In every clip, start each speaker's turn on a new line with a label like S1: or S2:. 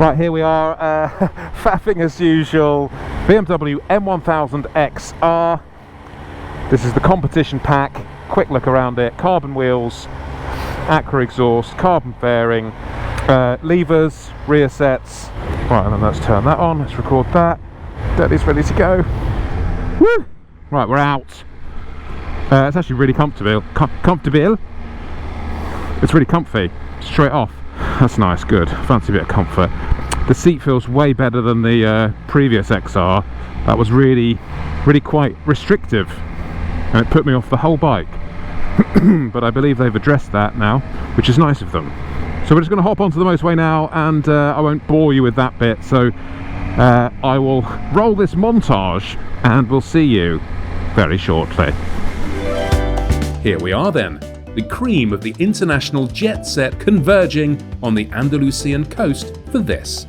S1: Right, here we are, faffing as usual, BMW M1000 XR. This is the competition pack. Quick look around it. Carbon wheels, Acra exhaust, carbon fairing, levers, rear sets. Right, and then let's turn that on. Let's record that. Daddy's ready to go. Woo! Right, we're out. It's actually really comfortable. It's really comfy. Straight off. That's nice. Good. Fancy a bit of comfort. The seat feels way better than the previous XR. That was really quite restrictive, and it put me off the whole bike. But I believe they've addressed that now, which is nice of them. So we're just going to hop onto the motorway now, and I won't bore you with that bit. So I will roll this montage, and we'll see you very shortly.
S2: Here we are then, the cream of the international jet set converging on the Andalusian coast for this,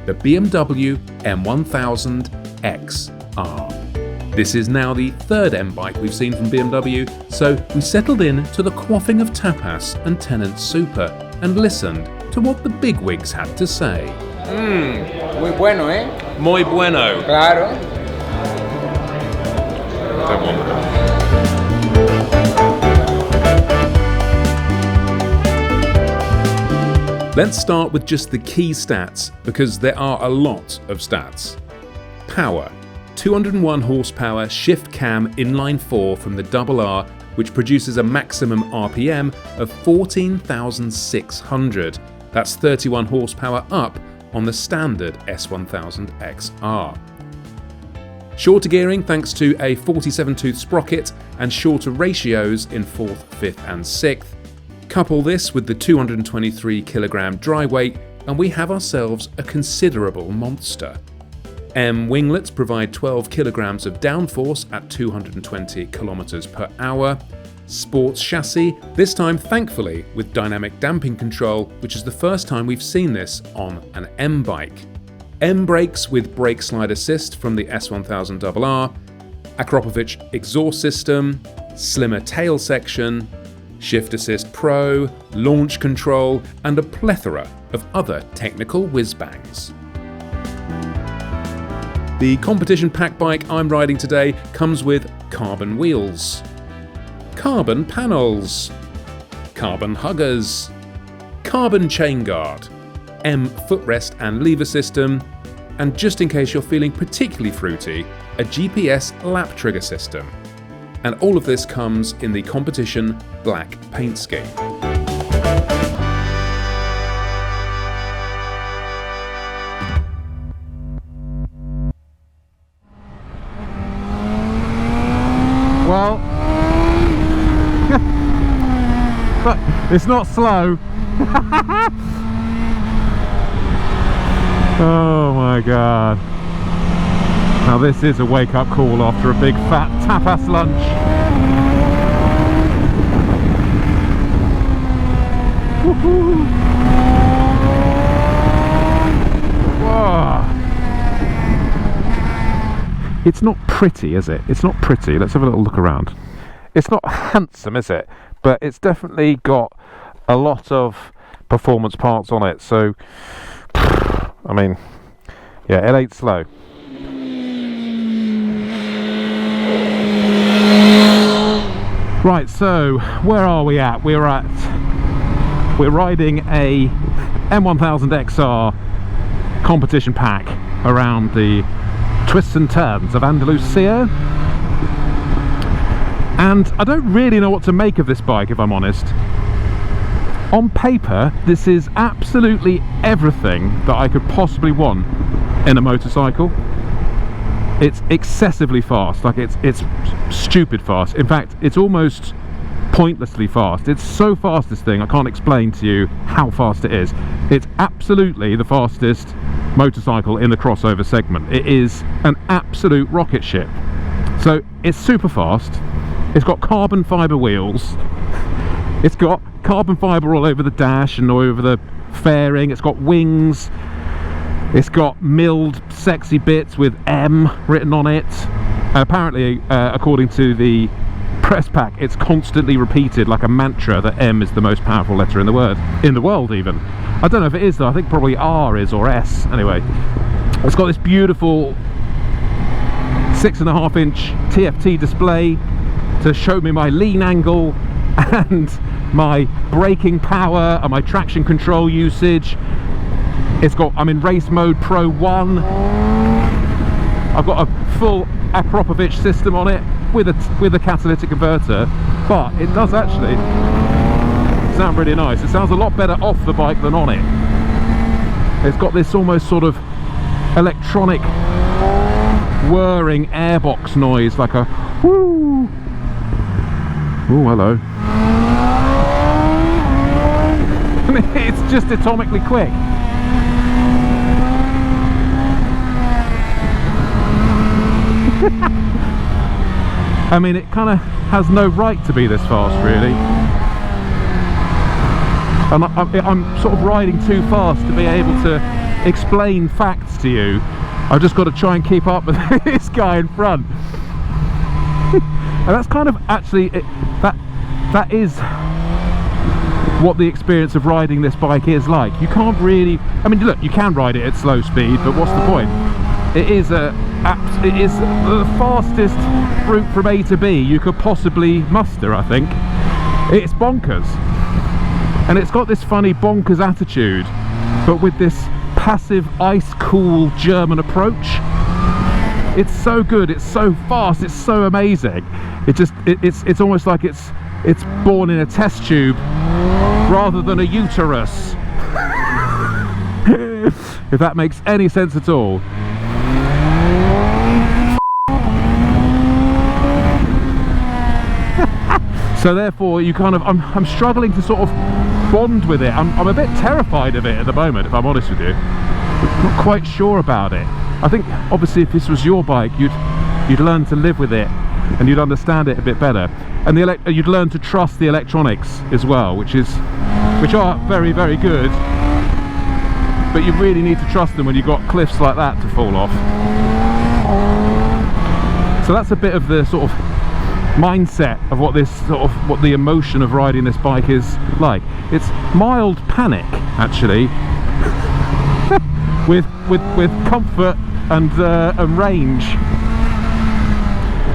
S2: the BMW M1000 XR. This is now the third M bike we've seen from BMW, so we settled in to the quaffing of tapas and Tenant Super and listened to what the bigwigs had to say.
S3: Muy bueno, eh?
S2: Muy bueno.
S3: Claro.
S2: Don't want that. Let's start with just the key stats, because there are a lot of stats. Power. 201 horsepower shift cam inline 4 from the RR, which produces a maximum RPM of 14,600. That's 31 horsepower up on the standard S1000 XR. Shorter gearing thanks to a 47-tooth sprocket and shorter ratios in 4th, 5th and 6th. Couple this with the 223 kilogram dry weight and we have ourselves a considerable monster. M winglets provide 12 kilograms of downforce at 220 kilometers per hour. Sports chassis, this time thankfully with dynamic damping control, which is the first time we've seen this on an M bike. M brakes with brake slide assist from the S1000 RR, Akrapovic exhaust system, slimmer tail section, Shift Assist Pro, launch control, and a plethora of other technical whiz-bangs. The competition pack bike I'm riding today comes with carbon wheels, carbon panels, carbon huggers, carbon chain guard, M footrest and lever system, and just in case you're feeling particularly fruity, a GPS lap trigger system. And all of this comes in the competition black paint scheme.
S1: Well, it's not slow. Oh my god. Now this is a wake-up call after a big fat tapas lunch. Woohoo! Whoa. It's not pretty, is it? It's not pretty. Let's have a little look around. It's not handsome, is it? But it's definitely got a lot of performance parts on it. So, I mean, yeah, it ain't slow. Right, so where are we at? We're riding a M1000 XR competition pack around the twists and turns of Andalusia. And I don't really know what to make of this bike, if I'm honest. On paper, this is absolutely everything that I could possibly want in a motorcycle. It's excessively fast, like it's stupid fast. In fact, it's almost pointlessly fast. It's so fast, this thing, I can't explain to you how fast it is. It's absolutely the fastest motorcycle in the crossover segment. It is an absolute rocket ship. So it's super fast. It's got carbon fibre wheels. It's got carbon fibre all over the dash and all over the fairing. It's got wings. It's got milled sexy bits with M written on it. Apparently, according to the press pack, it's constantly repeated like a mantra that M is the most powerful letter in the world even. I don't know if it is though, I think probably R is, or S. Anyway, it's got this beautiful 6.5 inch TFT display to show me my lean angle and my braking power and my traction control usage. I'm in race mode Pro 1. I've got a full Apropovich system on it with a catalytic converter, but it does actually sound really nice. It sounds a lot better off the bike than on it. It's got this almost sort of electronic whirring airbox noise, like a whoo. Oh, hello. It's just atomically quick. I mean, it kind of has no right to be this fast, really. And I'm sort of riding too fast to be able to explain facts to you. I've just got to try and keep up with this guy in front. And that's kind of actually that is what the experience of riding this bike is like. You can't really, I mean, look, you can ride it at slow speed, but what's the point? It is the fastest route from A to B you could possibly muster, I think. It's bonkers. And it's got this funny bonkers attitude, but with this passive, ice-cool German approach. It's so good, it's so fast, it's so amazing. It's almost like it's born in a test tube rather than a uterus. If that makes any sense at all. So therefore, you kind of, I'm struggling to sort of bond with it. I'm a bit terrified of it at the moment, if I'm honest with you. I'm not quite sure about it. I think obviously if this was your bike, you'd learn to live with it and you'd understand it a bit better, and you'd learn to trust the electronics as well, which are very, very good. But you really need to trust them when you've got cliffs like that to fall off. So that's a bit of the sort of mindset of what the emotion of riding this bike is like. It's mild panic, actually, with comfort and range.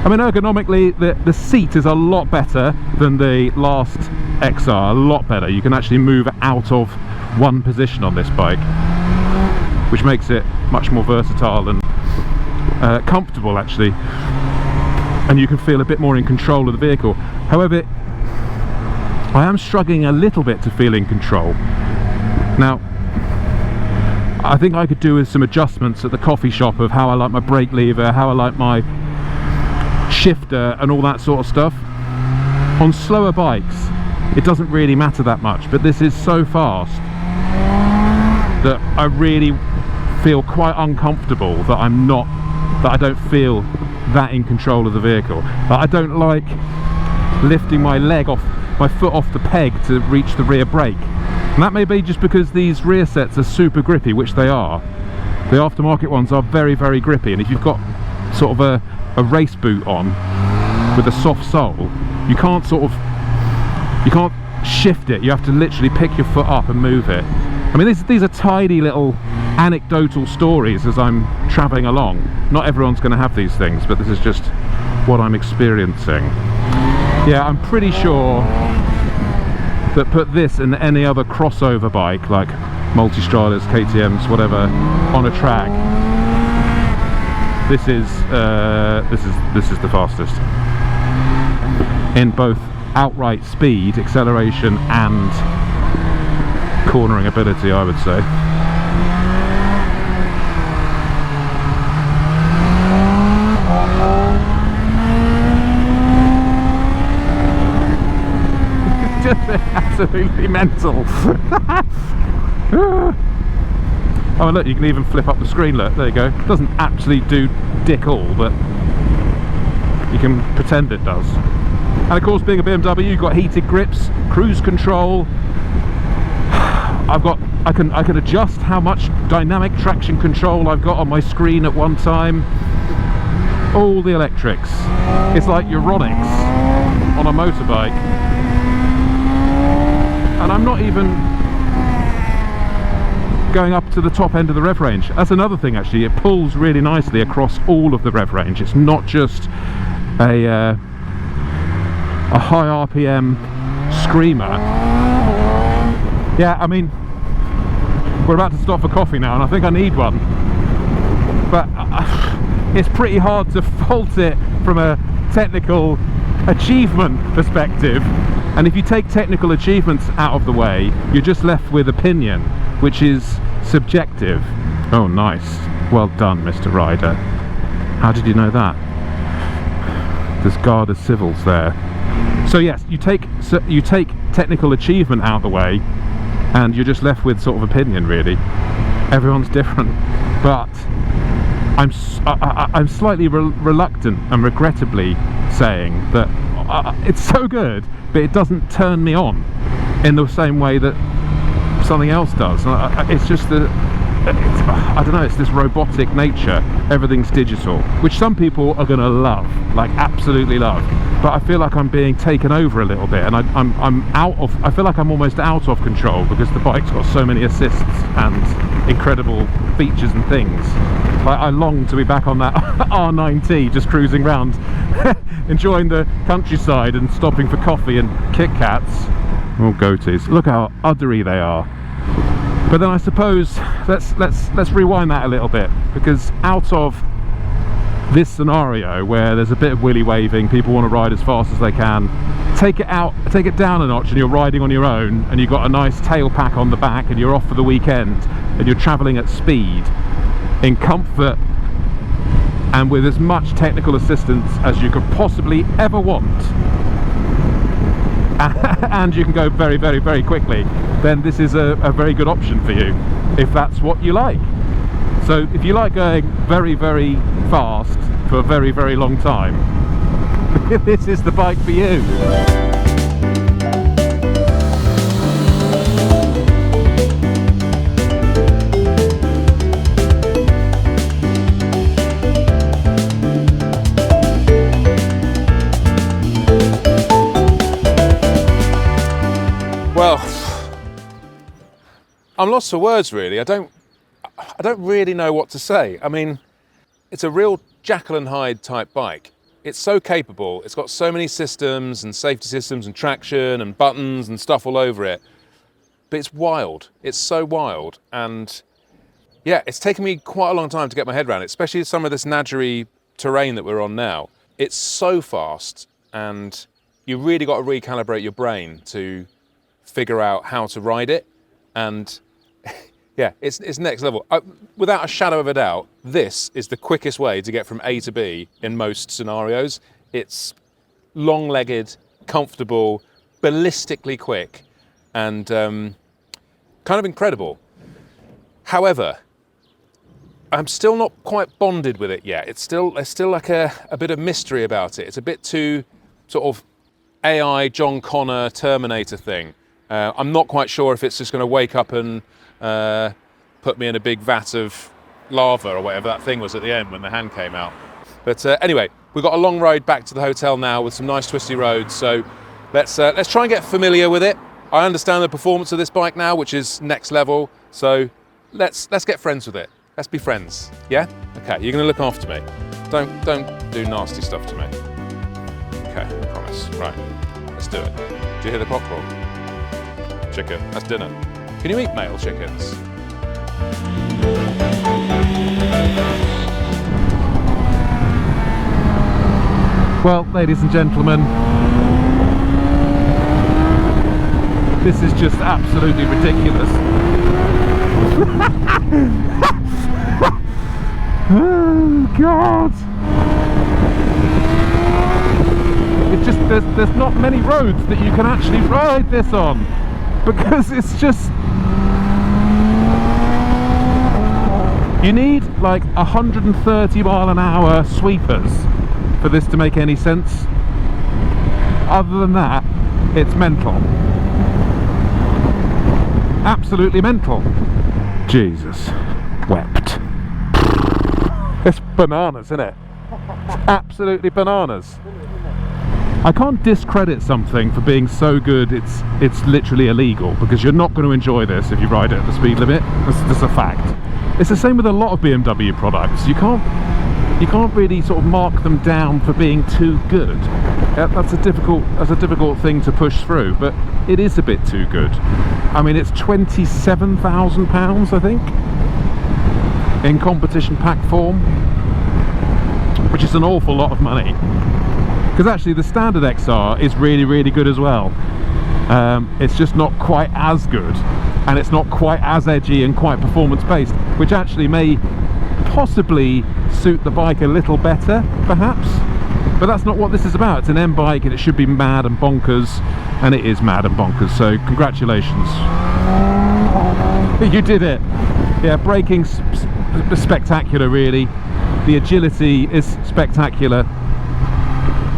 S1: I mean, ergonomically, the seat is a lot better than the last XR, a lot better. You can actually move out of one position on this bike, which makes it much more versatile and comfortable, actually. And you can feel a bit more in control of the vehicle. However, I am struggling a little bit to feel in control. Now, I think I could do with some adjustments at the coffee shop of how I like my brake lever, how I like my shifter and all that sort of stuff. On slower bikes, it doesn't really matter that much, but this is so fast that I really feel quite uncomfortable that I don't feel that in control of the vehicle. I don't like lifting my foot off the peg to reach the rear brake. And that may be just because these rear sets are super grippy, which they are. The aftermarket ones are very, very grippy, and if you've got sort of a race boot on with a soft sole, you can't shift it. You have to literally pick your foot up and move it. I mean, these are tiny little anecdotal stories as I'm travelling along. Not everyone's going to have these things, but this is just what I'm experiencing. Yeah, I'm pretty sure that put this and any other crossover bike like Multistradas, KTMs, whatever, on a track, this is the fastest in both outright speed, acceleration, and cornering ability, I would say. It's just absolutely mental. Oh, look, you can even flip up the screen. Look, there you go. It doesn't actually do dick all, but you can pretend it does. And of course, being a BMW, you've got heated grips, cruise control. I can adjust how much dynamic traction control I've got on my screen at one time. All the electrics. It's like Euronics. on a motorbike, and I'm not even going up to the top end of the rev range. That's another thing actually, it pulls really nicely across all of the rev range. It's not just a high RPM screamer. Yeah, I mean, we're about to stop for coffee now and I think I need one, but it's pretty hard to fault it from a technical achievement perspective. And if you take technical achievements out of the way, you're just left with opinion, which is subjective. Oh, nice. Well done, Mr. Rider. How did you know that? There's Garda Civils there. So yes, you take technical achievement out of the way, and you're just left with sort of opinion, really. Everyone's different, but I'm slightly reluctant and regrettably saying that it's so good, but it doesn't turn me on in the same way that something else does. It's just I don't know, it's this robotic nature. Everything's digital, which some people are going to love, like absolutely love. But I feel like I'm being taken over a little bit, and I feel like I'm almost out of control because the bike's got so many assists and incredible features and things. Like, I long to be back on that R9T, just cruising around, enjoying the countryside and stopping for coffee and Kit Kats. Oh, goatees! Look how uddery they are. But then I suppose let's rewind that a little bit, because out of this scenario where there's a bit of willy waving, people want to ride as fast as they can, take it down a notch, and you're riding on your own, and you've got a nice tail pack on the back, and you're off for the weekend, and you're travelling at speed in comfort and with as much technical assistance as you could possibly ever want, and you can go very, very, very quickly, then this is a very good option for you if that's what you like. So if you like going very, very fast for a very, very long time, this is the bike for you.
S2: Well, I'm lost for words, really. I don't really know what to say. I mean, it's a real Jekyll and Hyde type bike. It's so capable. It's got so many systems and safety systems and traction and buttons and stuff all over it. But it's wild. It's so wild. And yeah, it's taken me quite a long time to get my head around it, especially some of this Nadgery terrain that we're on now. It's so fast, and you really got to recalibrate your brain to figure out how to ride it. And yeah, it's next level. Without a shadow of a doubt, this is the quickest way to get from A to B in most scenarios. It's long-legged, comfortable, ballistically quick, and kind of incredible. However, I'm still not quite bonded with it yet. There's still like a bit of mystery about it. It's a bit too sort of AI, John Connor, Terminator thing. I'm not quite sure if it's just going to wake up and put me in a big vat of lava or whatever that thing was at the end when the hand came out. But anyway, we've got a long road back to the hotel now with some nice twisty roads. So let's try and get familiar with it. I understand the performance of this bike now, which is next level. So let's get friends with it. Let's be friends. Yeah? Okay. You're going to look after me. Don't do nasty stuff to me. Okay. I promise. Right. Let's do it. Do you hear the cock crow? Chicken. That's dinner. Can you eat male chickens?
S1: Well, ladies and gentlemen, this is just absolutely ridiculous. Oh God! It's just there's not many roads that you can actually ride this on, because it's just, you need like 130 mile an hour sweepers for this to make any sense. Other than that, it's mental. Absolutely mental. Jesus wept. It's bananas, isn't it? It's absolutely bananas. I can't discredit something for being so good it's literally illegal, because you're not going to enjoy this if you ride it at the speed limit. That's a fact. It's the same with a lot of BMW products. You can't really sort of mark them down for being too good. That's a difficult thing to push through, but it is a bit too good. I mean, it's £27,000, I think, in competition pack form, which is an awful lot of money. Because actually the standard XR is really, really good as well. It's just not quite as good, and it's not quite as edgy and quite performance based, which actually may possibly suit the bike a little better, perhaps. But that's not what this is about. It's an M bike and it should be mad and bonkers, and it is mad and bonkers, so congratulations. You did it. Yeah, braking's spectacular, really. The agility is spectacular.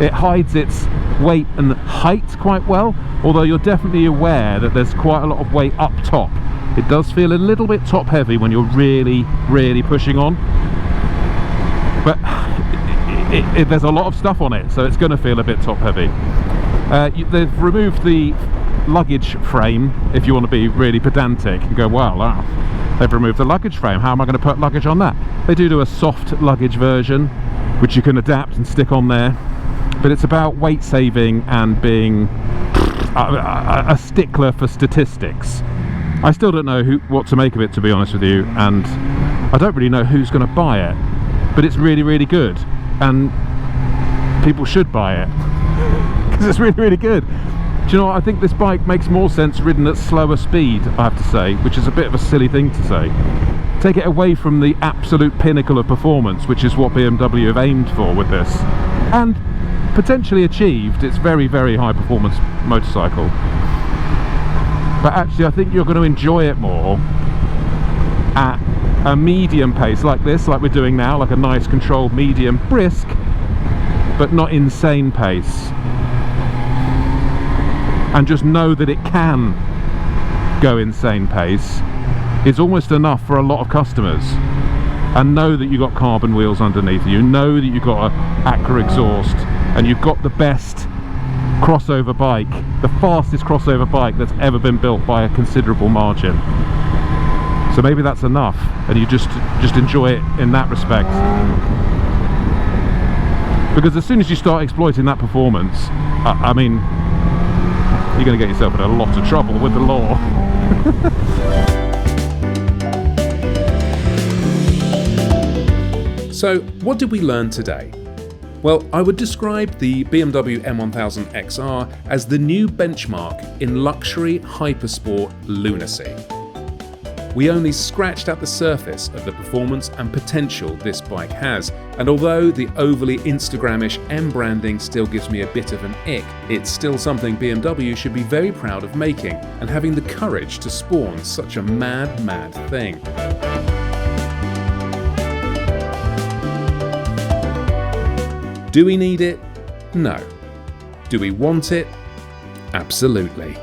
S1: It hides its weight and height quite well, although you're definitely aware that there's quite a lot of weight up top. It does feel a little bit top heavy when you're really, really pushing on, but there's a lot of stuff on it, so it's going to feel a bit top heavy. They've removed the luggage frame, if you want to be really pedantic and go, wow, they've removed the luggage frame, how am I going to put luggage on that? They do a soft luggage version, which you can adapt and stick on there. But it's about weight saving and being a stickler for statistics. I still don't know what to make of it, to be honest with you, and I don't really know who's going to buy it, but it's really, really good, and people should buy it because it's really, really good. Do you know what? I think this bike makes more sense ridden at slower speed, I have to say, which is a bit of a silly thing to say. Take it away from the absolute pinnacle of performance, which is what BMW have aimed for with this, and potentially achieved. It's very, very high performance motorcycle, but actually I think you're going to enjoy it more at a medium pace like this, like we're doing now, like a nice controlled medium, brisk but not insane pace, and just know that it can go insane pace is almost enough for a lot of customers. And know that you've got carbon wheels underneath you, know that you've got an Acura exhaust, and you've got the best crossover bike, the fastest crossover bike that's ever been built by a considerable margin. So maybe that's enough, and you just enjoy it in that respect. Because as soon as you start exploiting that performance, I mean, you're going to get yourself in a lot of trouble with the law.
S2: So, what did we learn today? Well, I would describe the BMW M1000 XR as the new benchmark in luxury hypersport lunacy. We only scratched at the surface of the performance and potential this bike has, and although the overly Instagramish M branding still gives me a bit of an ick, it's still something BMW should be very proud of making and having the courage to spawn such a mad, mad thing. Do we need it? No. Do we want it? Absolutely.